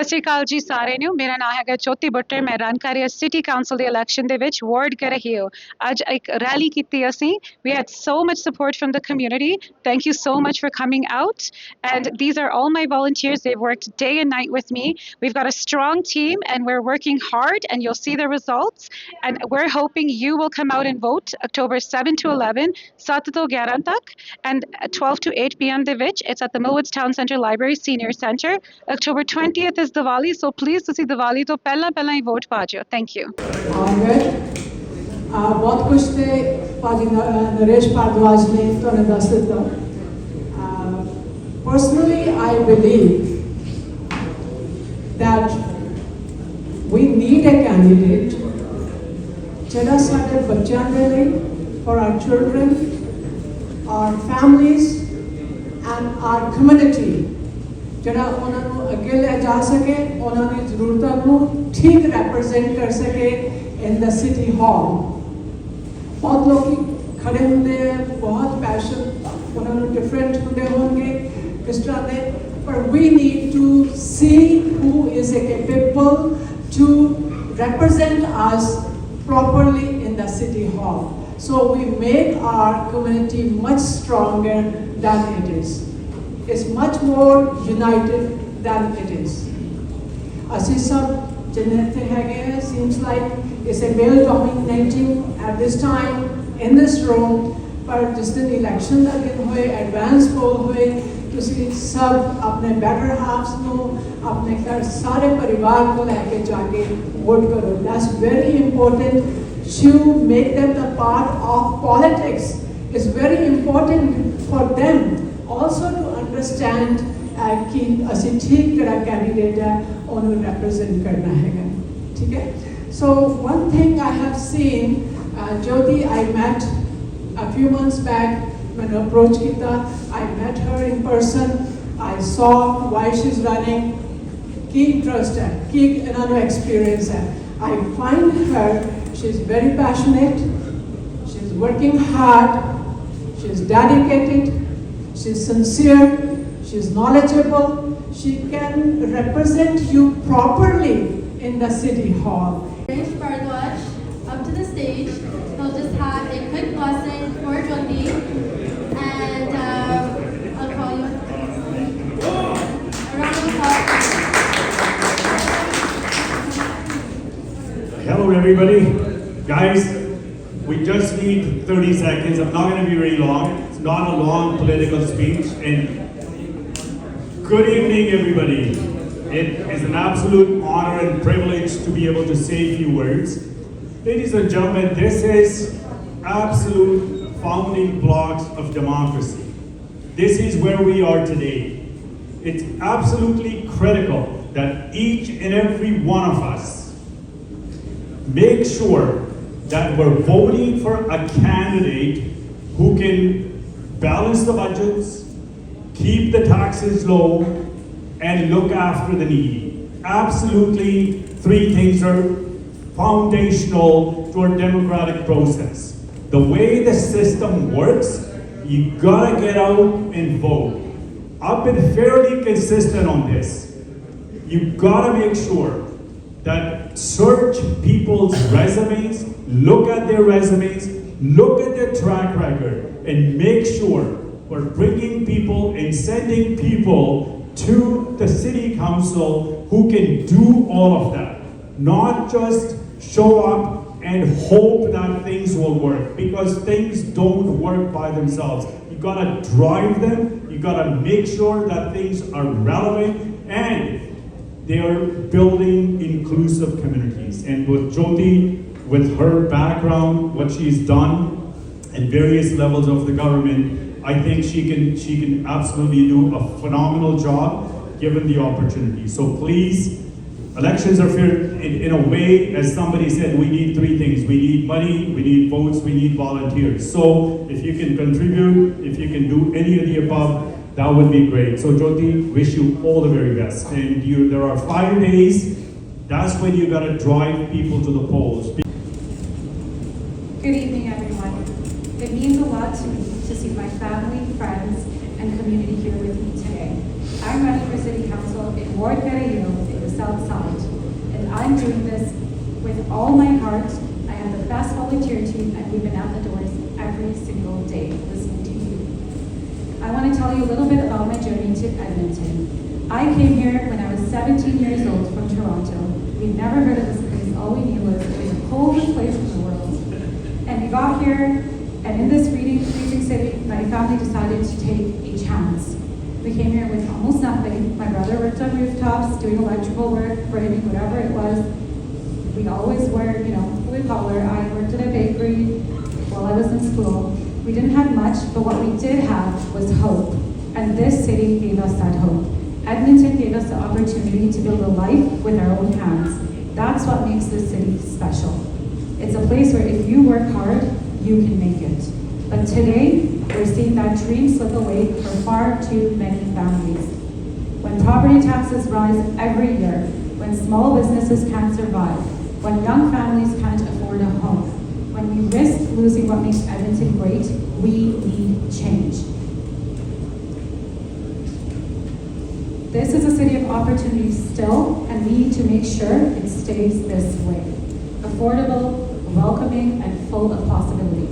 ਸਤਿ ਸ਼੍ਰੀ ਅਕਾਲ ਜੀ ਸਾਰਿਆਂ ਨੂੰ। ਮੇਰਾ ਨਾਮ ਹੈਗਾ ਜੋਤੀ ਬੁੱਟਰ। ਮੈਂ ਰਨ ਕਰ ਰਹੀ ਹਾਂ ਸਿਟੀ ਕਾਉਂਸਲ ਦੇ ਇਲੈਕਸ਼ਨ ਦੇ ਵਿੱਚ ਵਾਰਡ ਕਰਹੀਓ। ਅੱਜ ਇੱਕ ਰੈਲੀ ਕੀਤੀ ਅਸੀਂ। We had so much support from the community. Thank you so much for coming out. And these are all my volunteers. They've worked day and night with me. We've got a strong team and we're working hard, and you'll see the results. And we're hoping you will come out and vote October 7 to 11, 7 to 11 tak, and 12 to 8 p.m. ਦੇ ਵਿੱਚ. It's at the Millwoods Town Centre Library Senior Centre. October 20th is Diwali, so please ਤੁਸੀਂ ਦੀਵਾਲੀ ਤੋਂ ਪਹਿਲਾਂ ਹੀ vote ਪਾ ਜਿਓ। Thank you. ਬਹੁਤ ਕੁਝ ਤੇ ਭਾਜੀ ਨਰੇਸ਼ ਭਾਰਦਵਾਜ ਨੇ ਤੁਹਾਨੂੰ ਦੱਸ ਦਿੱਤਾ। Personally, I believe that we need a candidate ਜਿਹੜਾ ਸਾਡੇ ਬੱਚਿਆਂ ਦੇ ਲਈ, for our children, our families and our community, ਜਿਹੜਾ ਉਹਨਾਂ ਨੂੰ ਅੱਗੇ ਲੈ ਜਾ ਸਕੇ, ਉਹਨਾਂ ਦੀ ਜ਼ਰੂਰਤਾਂ ਨੂੰ ਠੀਕ ਰੈਪਰੈਜ਼ੈਂਟ ਕਰ ਸਕੇ in the city hall। ਬਹੁਤ ਲੋਕੀ ਖੜੇ ਹੁੰਦੇ ਆ, ਬਹੁਤ ਪੈਸ਼ਨ ਉਹਨਾਂ ਨੂੰ ਡਿਫਰੈਂਟ ਹੁੰਦੇ ਹੋਣਗੇ ਕਿਸ ਤਰ੍ਹਾਂ ਦੇ, ਪਰ we need to see who is capable to represent us properly in the city hall, so we make our community much stronger than it is. Is much more united than it is. Asi sab jinne hai, seems like it's a male dominating at this time in this room, but just in election da din hoye, advance poll hoye, tusi sab apne better halves nu apne ghar sare parivar ko leke jaake vote karo. That's very important to make them the part of politics. It's very important for them also to understand कि ਅਸੀਂ ठीक ਜਿਹੜਾ candidate है ਉਹਨੂੰ represent करना है, ठीक है? So one thing I have seen, Jyoti, I met a few months back when I approached Kita. I met her in person. I saw why she's running. Ki interest hai, ki another experience hai. I find her, she's very passionate. She's working hard. She's dedicated. She's sincere, she's knowledgeable, she can represent you properly in the city hall. Garv Bharadwaj up to the stage. He'll just have a quick lesson for Jyoti, and I'll call you. A round of applause. Hello everybody. Guys, we just need 30 seconds. I'm not going to be very long. Not a long political speech. And good evening everybody. It is an absolute honor and privilege to be able to say a few words. Ladies and gentlemen, this is absolute founding blocks of democracy. This is where we are today. It's absolutely critical that each and every one of us make sure that we're voting for a candidate who can balance the budgets, keep the taxes low, and look after the needy. Absolutely, three things are foundational to our democratic process. The way the system works, you gotta get out and vote. I've been fairly consistent on this. You gotta make sure that search people's resumes, look at their resumes, look at their track record, and make sure we're bringing people and sending people to the city council who can do all of that. Not just show up and hope that things will work, because things don't work by themselves. You gotta drive them, you gotta make sure that things are relevant and they are building inclusive communities. And with Jyoti, with her background, what she's done in various levels of the government, I think she can absolutely do a phenomenal job given the opportunity. So please, elections are fair in a way, as somebody said, we need three things. We need money, we need votes, we need volunteers. So if you can contribute, if you can do any of the above, that would be great. So Jyoti, wish you all the very best. And there are 5 days. That's when you gotta drive people to the polls. Good evening, everyone. It means a lot to me to see my family, friends, and community here with me today. I'm running for City Council in Ward Karhiio in the South Side. And I'm doing this with all my heart. I have the best volunteer team and we've been at the doors every single day listening to you. I want to tell you a little bit about my journey to Edmonton. I came here when I was 17 years old from Toronto. We'd never heard of this place. All we knew was it was the coldest place in the world. And we got here, and in this freezing city, my family decided to take a chance. We came here with almost nothing. My brother worked on rooftops, doing electrical work, framing, whatever it was. We always were, blue collar. I worked at a bakery while I was in school. We didn't have much, but what we did have was hope. And this city gave us that hope. Edmonton gave us the opportunity to build a life with our own hands. That's what makes this city special. It's a place where if you work hard, you can make it. But today, we're seeing that dream slip away for far too many families. When property taxes rise every year, when small businesses can't survive, when young families can't afford a home, when we risk losing what makes Edmonton great, we need change. This is a city of opportunity still, and we need to make sure it stays this way. Affordable, welcoming, and full of possibility.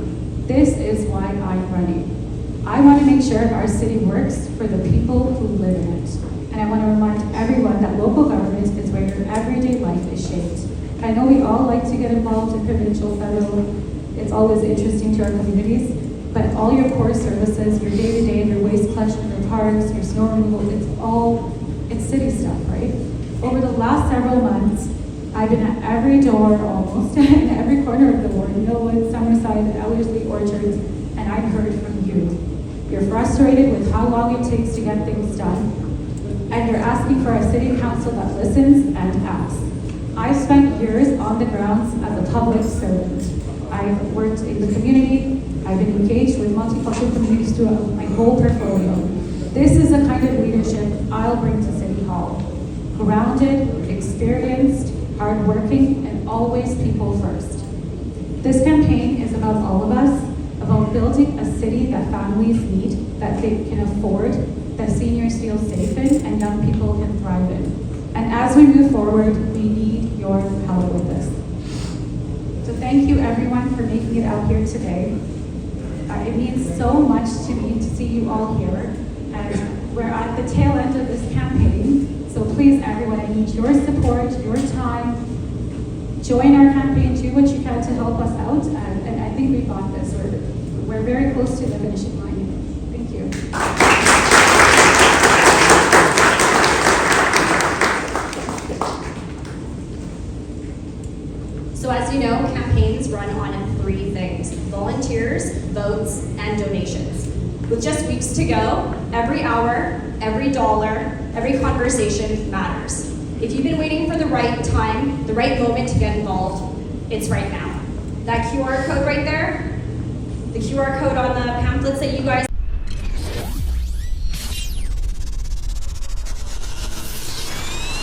This is why I'm running. I want to make sure our city works for the people who live in it. And I want to remind everyone that local government is where your everyday life is shaped. I know we all like to get involved in provincial, federal. It's always interesting to our communities. But all your core services, your day-to-day, your waste collection, your parks, your snow removal, it's city stuff, right? Over the last several months, I've been at every door almost, in every corner of the ward, Millwood, Summerside, Ellerslie, Orchards, and I've heard from you. You're frustrated with how long it takes to get things done, and you're asking for a city council that listens and acts. I've spent years on the grounds as a public servant. I've worked in the community. I've been engaged with multicultural communities throughout my whole portfolio. This is the kind of leadership I'll bring to City Hall. Grounded, experienced, hardworking, and always people first. This campaign is about all of us, about building a city that families need, that they can afford, that seniors feel safe in, and young people can thrive in. And as we move forward, we need your help with this. So thank you everyone for making it out here today. It means so much to me to see you all here, and we're at the tail end of this campaign. So please, everyone, I need your support, your time. Join our campaign, do what you can to help us out, and I think we've got this. We're very close to the finishing line. Thank you. So as you know, campaigns run on 3 things: volunteers, votes, and donations. With just weeks to go, every hour, every dollar, every conversation matters. If you've been waiting for the right time, the right moment to get involved, it's right now. That QR code right there, the QR code on the pamphlets that you guys